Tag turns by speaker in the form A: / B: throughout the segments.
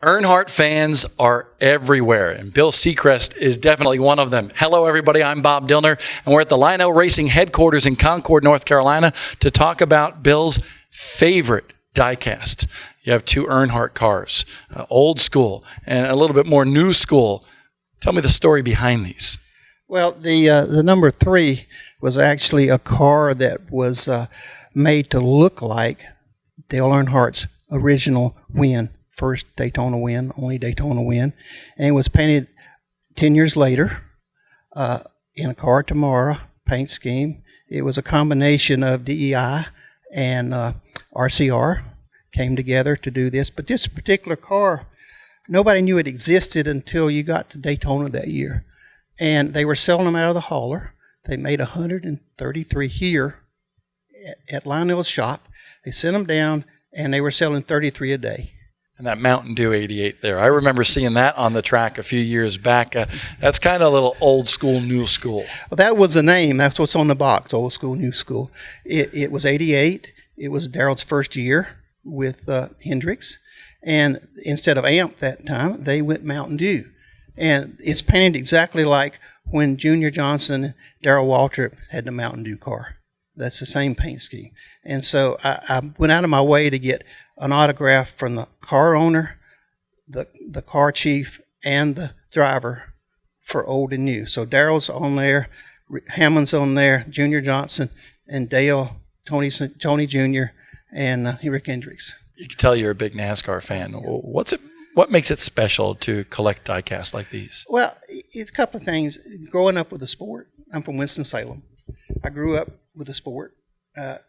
A: Earnhardt fans are everywhere, and Bill Secrest is definitely one of them. Hello, everybody. I'm Bob Dillner, and we're at the Lionel Racing headquarters in Concord, North Carolina, to talk about Bill's favorite diecast. You have two Earnhardt cars, old school and a little bit more new school. Tell me the story behind these.
B: Well, the number 3 was actually a car that was made to look like Dale Earnhardt's original win. First Daytona win, only Daytona win, and it was painted 10 years later in a car tomorrow paint scheme. It was a combination of DEI and RCR came together to do this. But this particular car, nobody knew it existed until you got to Daytona that year. And they were selling them out of the hauler. They made 133 here at Lionel's shop. They sent them down, and they were selling 33 a day.
A: And that Mountain Dew 88 there. I remember seeing that on the track a few years back. That's kind of a little old school, new school.
B: Well, that was the name. That's what's on the box, old school, new school. It was 88. It was Darrell's first year with Hendricks. And instead of AMP that time, they went Mountain Dew. And it's painted exactly like when Junior Johnson and Darrell Waltrip had the Mountain Dew car. That's the same paint scheme. And so I went out of my way to get an autograph from the car owner, the car chief, and the driver for old and new. So Darrell's on there, Hammond's on there, Junior Johnson, and Dale, Tony Jr., and Rick Hendricks.
A: You can tell you're a big NASCAR fan. What makes it special to collect diecasts like these?
B: Well, it's a couple of things. Growing up with the sport, I'm from Winston-Salem. I grew up with the sport,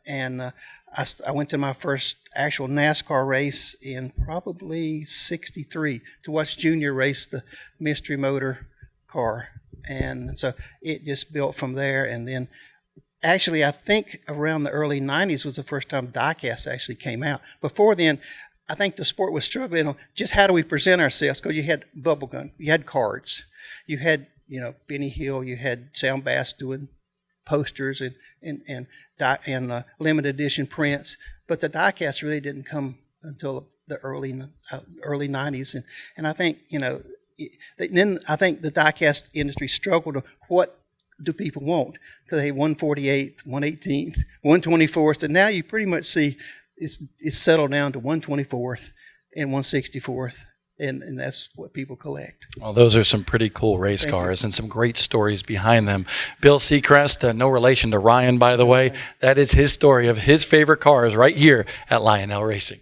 B: and I went to my first actual NASCAR race in probably '63 to watch Junior race the mystery motor car. And so it just built from there. And then actually, I think around the early 90s was the first time diecast actually came out. Before then, I think the sport was struggling on just how do we present ourselves, because you had bubble gun, you had cards, you had, Benny Hill, you had Sam Bass doing posters and limited edition prints, but the diecast really didn't come until the early 90s, and I think then I think the diecast industry struggled with what do people want, because they had 148th, 118th, 124th, and now you pretty much see it's settled down to 124th and 164th. And that's what people collect.
A: Well, those are some pretty cool race cars and some great stories behind them. Bill Secrest, no relation to Ryan, by the way. That is his story of his favorite cars right here at Lionel Racing.